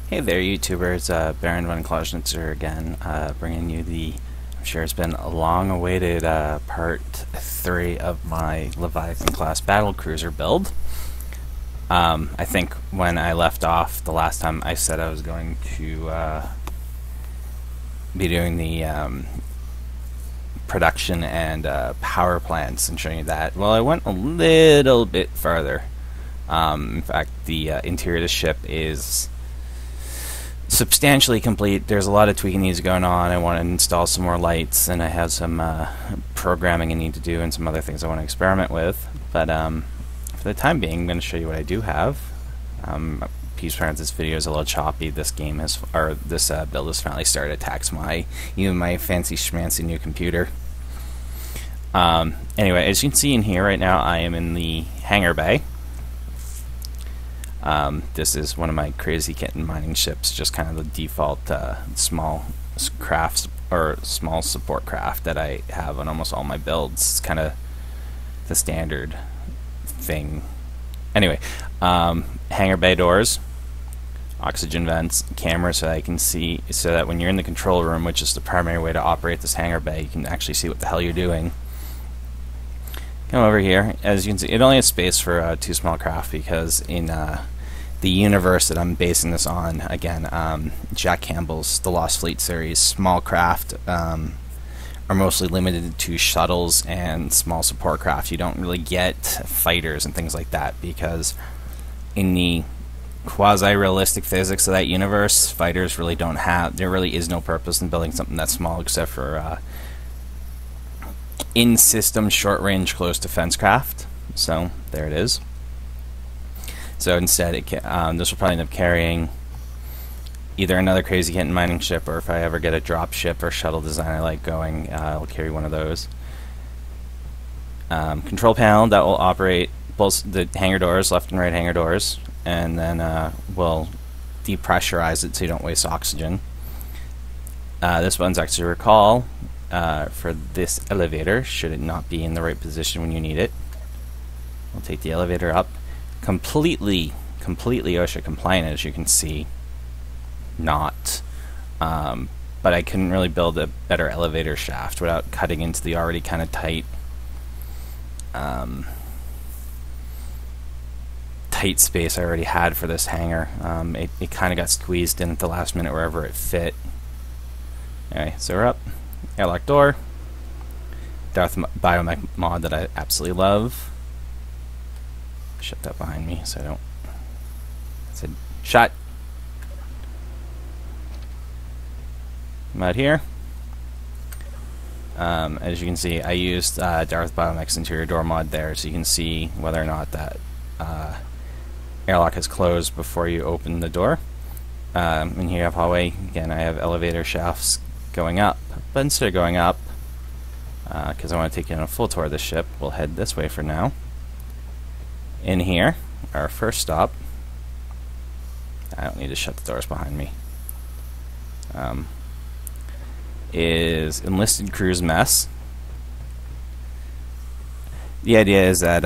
Hey there, YouTubers. BaronvonKlausnitzer again, bringing you I'm sure it's been a long-awaited part 3 of my Leviathan class Battlecruiser build. I think when I left off the last time, I said I was going to be doing the production and power plants and showing you that. Well, I went a little bit further. In fact, the interior of the ship is substantially complete. There's a lot of tweaking needs going on. I want to install some more lights, and I have some programming I need to do and some other things I want to experiment with. But for the time being, I'm going to show you what I do have. Peace parents, this video is a little choppy. This game has, or this build has finally started to tax even my fancy schmancy new computer. Anyway, as you can see in here right now, I am in the hangar bay. This is one of my crazy kitten mining ships, just kind of the default small crafts or small support craft that I have on almost all my builds. It's kind of the standard thing. Anyway, hangar bay doors, oxygen vents, cameras so I can see, so that when you're in the control room, which is the primary way to operate this hangar bay, you can actually see what the hell you're doing. Come over here. As you can see, it only has space for 2 small craft because in the universe that I'm basing this on, again, Jack Campbell's The Lost Fleet series, small craft are mostly limited to shuttles and small support craft. You don't really get fighters and things like that because in the quasi-realistic physics of that universe, fighters really don't have, there really is no purpose in building something that small except for in-system short-range close defense craft. So there it is. So instead, this will probably end up carrying either another crazy kitten mining ship, or if I ever get a drop ship or shuttle design I like going, I'll carry one of those. Control panel that will operate both the hangar doors, left and right hangar doors, and then we'll depressurize it so you don't waste oxygen. This one's actually recall for this elevator, should it not be in the right position when you need it. We'll take the elevator up. Completely OSHA compliant, as you can see. Not. But I couldn't really build a better elevator shaft without cutting into the already kind of tight space I already had for this hangar. It kind of got squeezed in at the last minute wherever it fit. Anyway, so we're up. Airlock door. Darth Biomech mod that I absolutely love. Shut that behind me so I don't. I said, shut. I'm out here. As you can see, I used Darth Biomech's interior door mod there, so you can see whether or not that airlock is closed before you open the door. And here you have hallway. Again, I have elevator shafts going up, but instead of going up, because I want to take you on a full tour of the ship, we'll head this way for now. In here, our first stop. I don't need to shut the doors behind me. Is enlisted crew's mess. The idea is that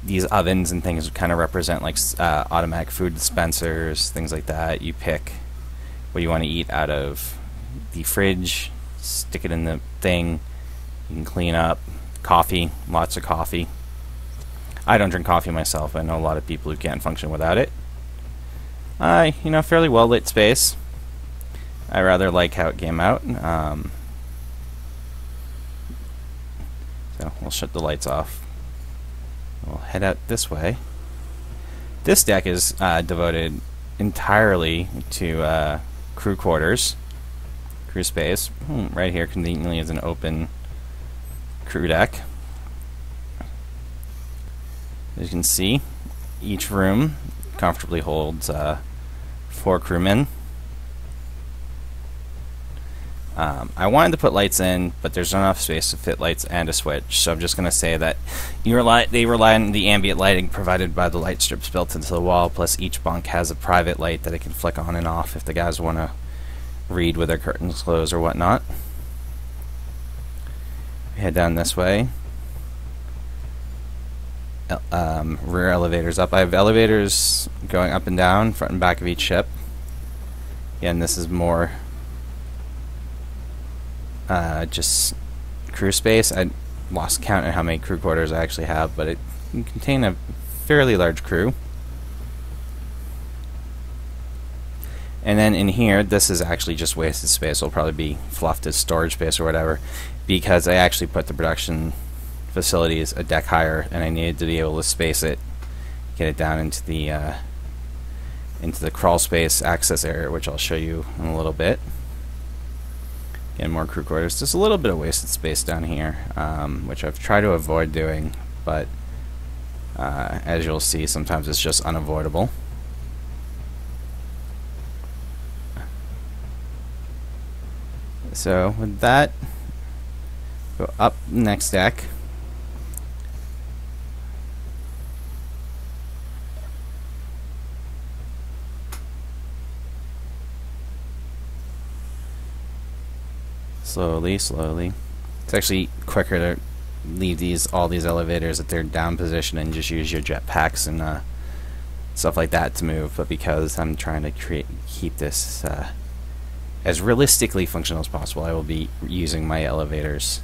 these ovens and things kind of represent like automatic food dispensers, things like that. You pick what you want to eat out of the fridge, stick it in the thing. You can clean up. Coffee, lots of coffee. I don't drink coffee myself. I know a lot of people who can't function without it. Fairly well lit space. I rather like how it came out. So we'll shut the lights off. We'll head out this way. This deck is devoted entirely to crew quarters, crew space. Right here conveniently is an open crew deck. As you can see, each room comfortably holds 4 crewmen. I wanted to put lights in, but there's not enough space to fit lights and a switch, so I'm just going to say that they rely on the ambient lighting provided by the light strips built into the wall, plus each bunk has a private light that it can flick on and off if the guys want to read with their curtains closed or whatnot. We head down this way. Rear elevators up. I have elevators going up and down, front and back of each ship. Again, this is more just crew space. I lost count of how many crew quarters I actually have, but it can contain a fairly large crew. And then in here, this is actually just wasted space. It'll probably be fluffed as storage space or whatever, because I actually put the production facilities a deck higher, and I needed to be able to space it, get it down into the crawl space access area, which I'll show you in a little bit. Again, more crew quarters. There's a little bit of wasted space down here, which I've tried to avoid doing, but as you'll see, sometimes it's just unavoidable. So with that, go up next deck. Slowly, slowly. It's actually quicker to leave all these elevators at their down position and just use your jetpacks and stuff like that to move. But because I'm trying to keep this as realistically functional as possible, I will be using my elevators.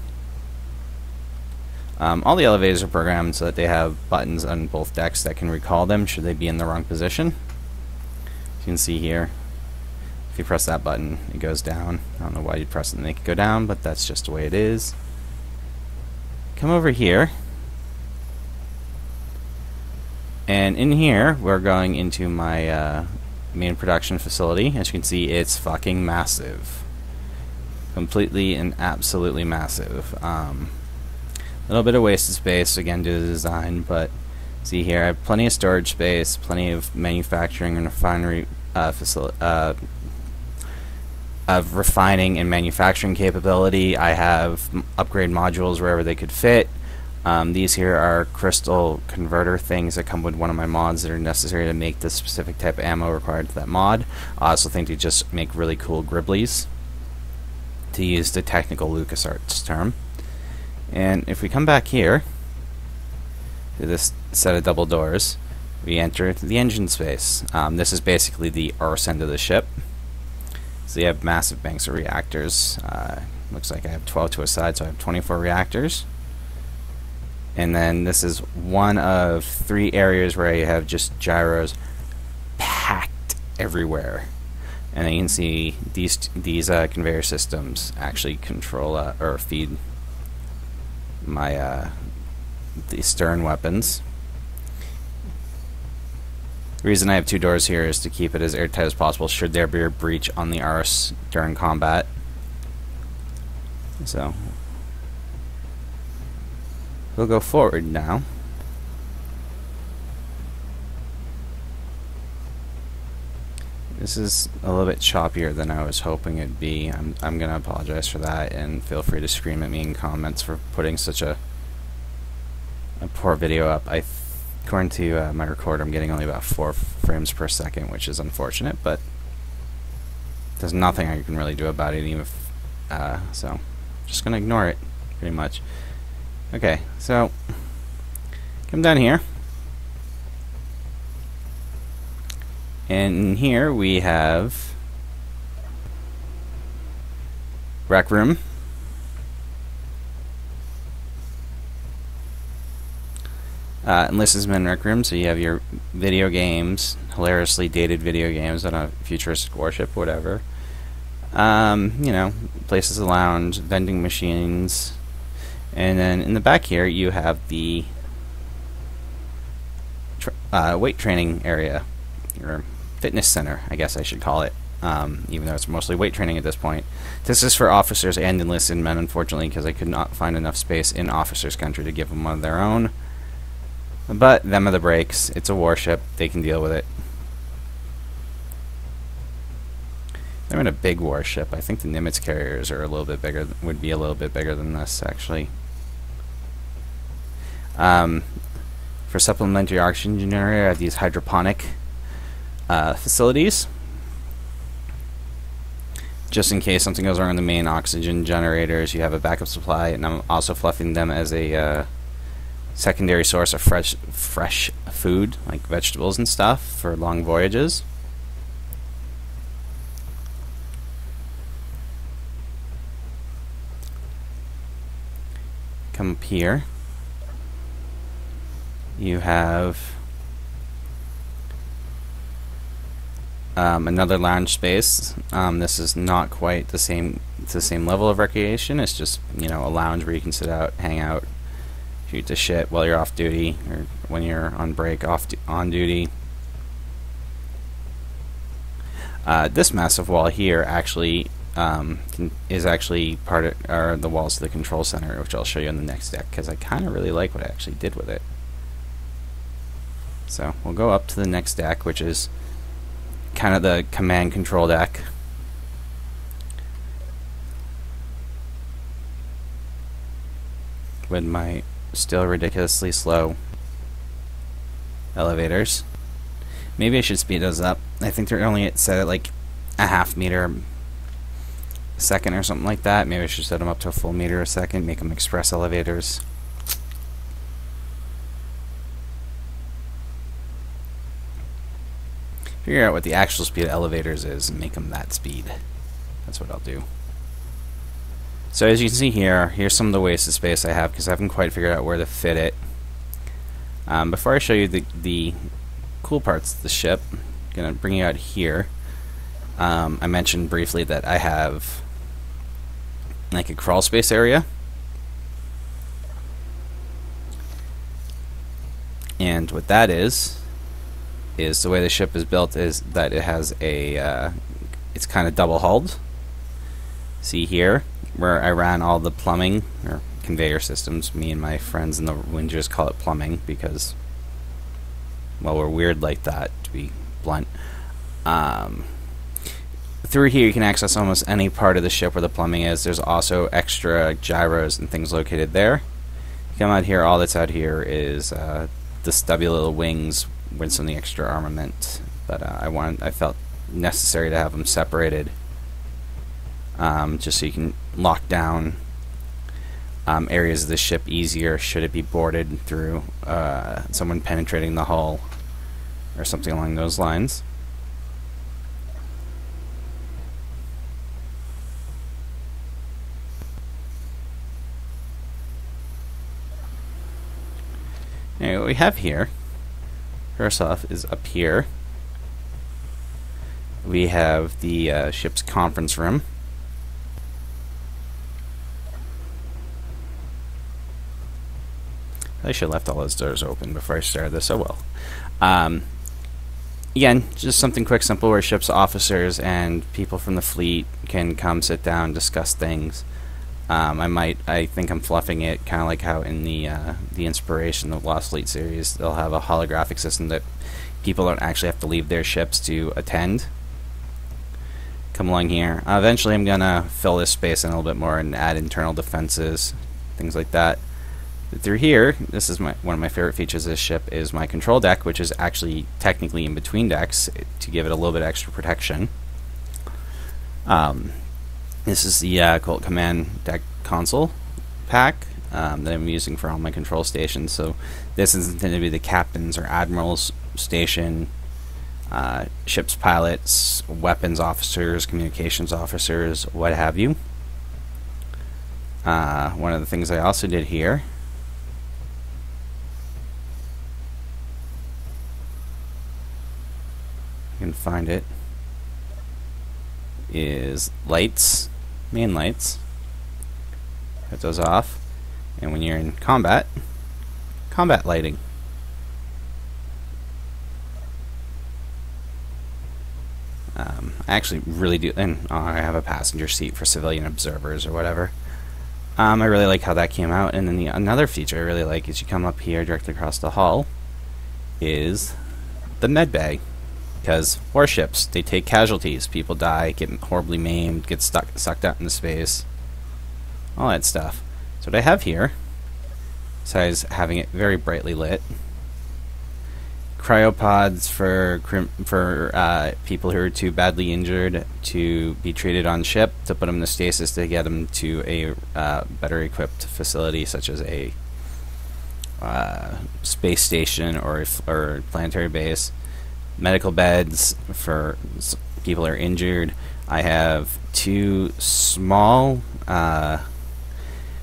All the elevators are programmed so that they have buttons on both decks that can recall them should they be in the wrong position. You can see here, if you press that button, it goes down. I don't know why you'd press it and make it go down, but that's just the way it is. Come over here. And in here, we're going into my main production facility. As you can see, it's fucking massive. Completely and absolutely massive. A little bit of wasted space, again, due to the design, but see here, I have plenty of storage space, plenty of manufacturing and refinery of refining and manufacturing capability. I have upgrade modules wherever they could fit. These here are crystal converter things that come with one of my mods that are necessary to make the specific type of ammo required to that mod. I also think they just make really cool gribblies, to use the technical LucasArts term. And if we come back here to this set of double doors, we enter the engine space. This is basically the arse end of the ship. So you have massive banks of reactors. Looks like I have 12 to a side, so I have 24 reactors. And then this is one of 3 areas where you have just gyros packed everywhere. And you can see these conveyor systems actually control or feed my the stern weapons. The reason I have 2 doors here is to keep it as airtight as possible should there be a breach on the arse during combat. So we'll go forward now. This is a little bit choppier than I was hoping it'd be. I'm gonna apologize for that, and feel free to scream at me in comments for putting such a poor video up. According to my recorder, I'm getting only about 4 frames per second, which is unfortunate, but there's nothing I can really do about it, even if, so just gonna ignore it, pretty much. Okay, so come down here, and in here we have rec room. Enlistment rec room, so you have your video games, hilariously dated video games on a futuristic warship, whatever. You know, places to lounge, vending machines, and then in the back here you have the weight training area, or fitness center, I guess I should call it, even though it's mostly weight training at this point. This is for officers and enlisted men, unfortunately, because I could not find enough space in officers' country to give them one of their own. But them are the breaks. It's a warship. They can deal with it. They're in a big warship. I think the Nimitz carriers are a little bit bigger. Would be a little bit bigger than this, actually. For supplementary oxygen generator, I have these hydroponic facilities, just in case something goes wrong in the main oxygen generators. You have a backup supply, and I'm also fluffing them as a secondary source of fresh food, like vegetables and stuff, for long voyages. come up here, you have another lounge space. This is not quite the same level of recreation. It's just, you know, a lounge where you can sit out, hang out, shoot the shit while you're off duty, or when you're on break, on duty. This massive wall here actually is actually part of the walls of the control center, which I'll show you on the next deck, because I kind of really like what I actually did with it. So we'll go up to the next deck, which is kind of the command control deck. With my still ridiculously slow elevators. Maybe I should speed those up. I think they're only set at like a half meter a second or something like that. Maybe I should set them up to a full meter a second, make them express elevators. Figure out what the actual speed of elevators is and make them that speed. That's what I'll do. So as you can see here, here's some of the wasted space I have because I haven't quite figured out where to fit it. Before I show you the cool parts of the ship, I'm going to bring you out here. I mentioned briefly that I have like a crawl space area. And what that is the way the ship is built is that it has a, it's kind of double hulled. See here, where I ran all the plumbing, or conveyor systems. Me and my friends in the Wingers call it plumbing because, well, we're weird like that, to be blunt. Through here you can access almost any part of the ship where the plumbing is. There's also extra gyros and things located there. You come out here, all that's out here is the stubby little wings with some of the extra armament, but I felt necessary to have them separated, just so you can lock down areas of the ship easier should it be boarded through someone penetrating the hull or something along those lines. Anyway, what we have here, first off, is up here. We have the ship's conference room. I should have left all those doors open before I started this. Oh well. Again, just something quick, simple, where ship's officers and people from the fleet can come sit down, discuss things. I think I'm fluffing it, kind of like how in the Inspiration, the Lost Fleet series, they'll have a holographic system that people don't actually have to leave their ships to attend. Come along here. Eventually I'm going to fill this space in a little bit more and add internal defenses, things like that. But through here, this is one of my favorite features of this ship, is my control deck, which is actually technically in between decks to give it a little bit extra protection. This is the Colt Command deck console pack that I'm using for all my control stations. So this is intended to be the captain's or admiral's station, ship's pilots, weapons officers, communications officers, what have you. One of the things I also did here you can find it is lights, main lights. Cut those off, and when you're in combat lighting. I actually really do, and I have a passenger seat for civilian observers or whatever. I really like how that came out. And then another feature I really like is you come up here directly across the hull is the med bay. Because warships, they take casualties. People die, get horribly maimed, get sucked out into space, all that stuff. So what I have here, besides having it very brightly lit, cryopods for people who are too badly injured to be treated on ship, to put them in the stasis to get them to a better equipped facility such as a space station or planetary base. Medical beds for people who are injured. I have two small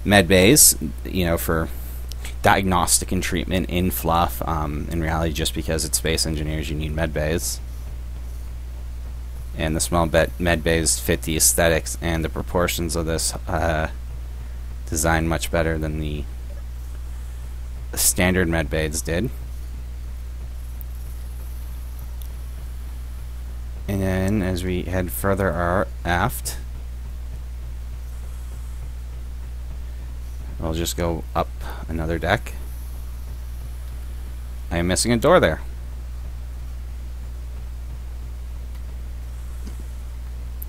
med bays, you know, for diagnostic and treatment in fluff. In reality, just because it's space engineers, you need med bays. And the small med bays fit the aesthetics and the proportions of this design much better than the standard med bays did. And then as we head further aft, we'll just go up another deck. I am missing a door there.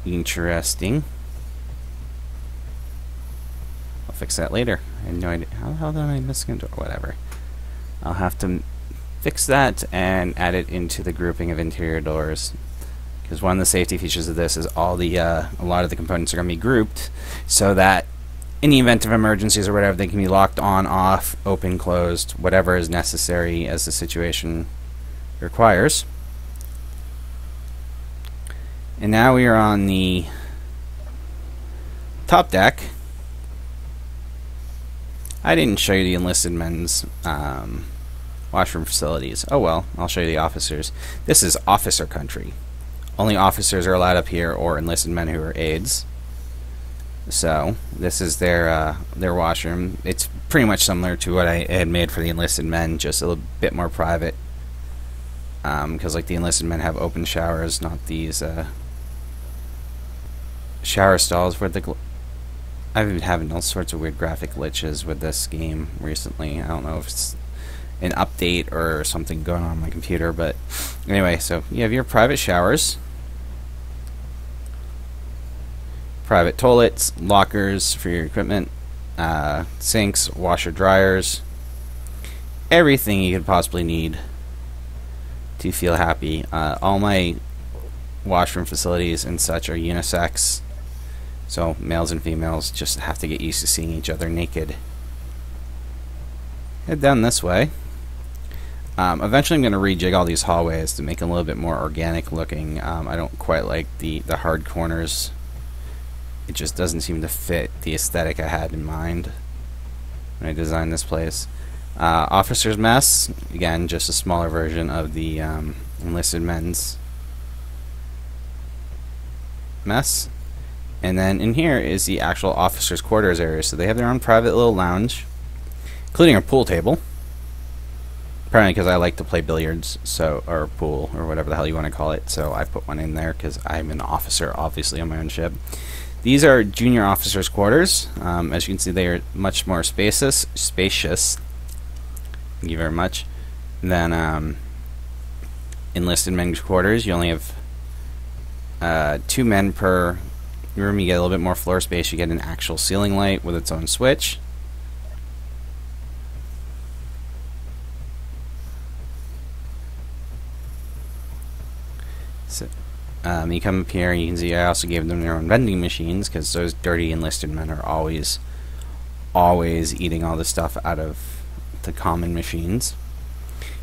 Interesting. I'll fix that later. I have no idea. How am I missing a door? Whatever. I'll have to fix that and add it into the grouping of interior doors. Because one of the safety features of this is all the a lot of the components are going to be grouped so that in the event of emergencies or whatever, they can be locked on, off, open, closed, whatever is necessary as the situation requires. And now we are on the top deck. I didn't show you the enlisted men's washroom facilities. Oh well, I'll show you the officers. This is officer country. Only officers are allowed up here, or enlisted men who are aides. So this is their washroom. It's pretty much similar to what I had made for the enlisted men, just a little bit more private. Because like the enlisted men have open showers, not these shower stalls where I've been having all sorts of weird graphic glitches with this game recently. I don't know if it's an update or something going on my computer, but anyway, so you have your private showers, private toilets, lockers for your equipment, sinks, washer dryers, everything you could possibly need to feel happy. All my washroom facilities and such are unisex, so males and females just have to get used to seeing each other naked. Head down this way. Eventually I'm going to rejig all these hallways to make them a little bit more organic looking. I don't quite like the hard corners. It just doesn't seem to fit the aesthetic I had in mind when I designed this place. Officer's mess, again, just a smaller version of the enlisted men's mess. And then in here is the actual officers' quarters area. So they have their own private little lounge, including a pool table. Apparently because I like to play billiards, so, or pool, or whatever the hell you want to call it. So I put one in there because I'm an officer, obviously, on my own ship. These are junior officers' quarters. As you can see, they are much more spacious. Thank you very much. Than enlisted men's quarters. You only have 2 men per room. You get a little bit more floor space. You get an actual ceiling light with its own switch. So, you come up here, you can see I also gave them their own vending machines because those dirty enlisted men are always eating all the stuff out of the common machines.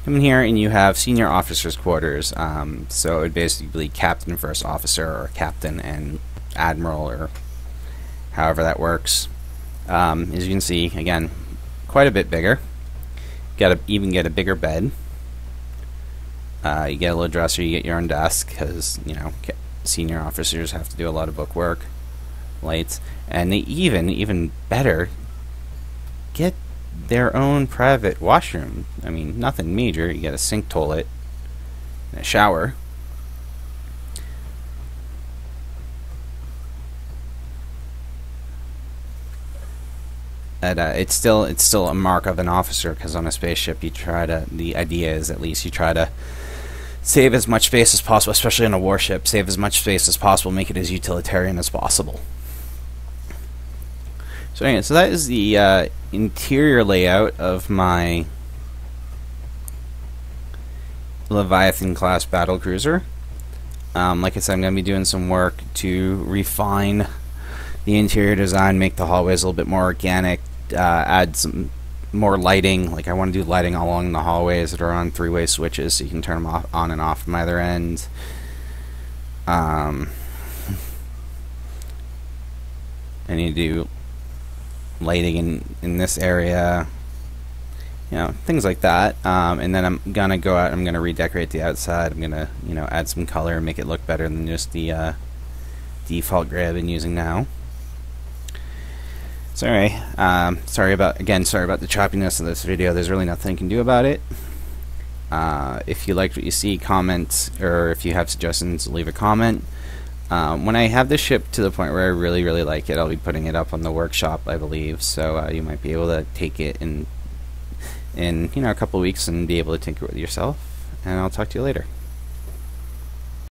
Come in here and you have senior officers' quarters. So it would basically be captain, first officer, or captain and admiral, or however that works. As you can see, again, quite a bit bigger. Even get a bigger bed. You get a little dresser, you get your own desk, because, you know, senior officers have to do a lot of book work. Lights. And they even better, get their own private washroom. I mean, nothing major. You get a sink, toilet, and a shower. And, it's still a mark of an officer, because on a spaceship the idea is at least you try to save as much space as possible, especially on a warship. Save as much space as possible, make it as utilitarian as possible. So anyway, so that is the interior layout of my Leviathan class battlecruiser. Like I said, I'm going to be doing some work to refine the interior design, make the hallways a little bit more organic, add some more lighting. Like I want to do lighting all along the hallways that are on 3-way switches, so you can turn them on and off from either end. I need to do lighting in this area, you know, things like that. And then I'm gonna go out, I'm gonna redecorate the outside. I'm gonna, you know, add some color and make it look better than just the default gray I've been using now. Sorry, sorry about the choppiness of this video. There's really nothing I can do about it. If you liked what you see, comment, or if you have suggestions, leave a comment. When I have this shipped to the point where I really, really like it, I'll be putting it up on the workshop, I believe. So you might be able to take it in you know, a couple weeks and be able to tinker with it yourself. And I'll talk to you later.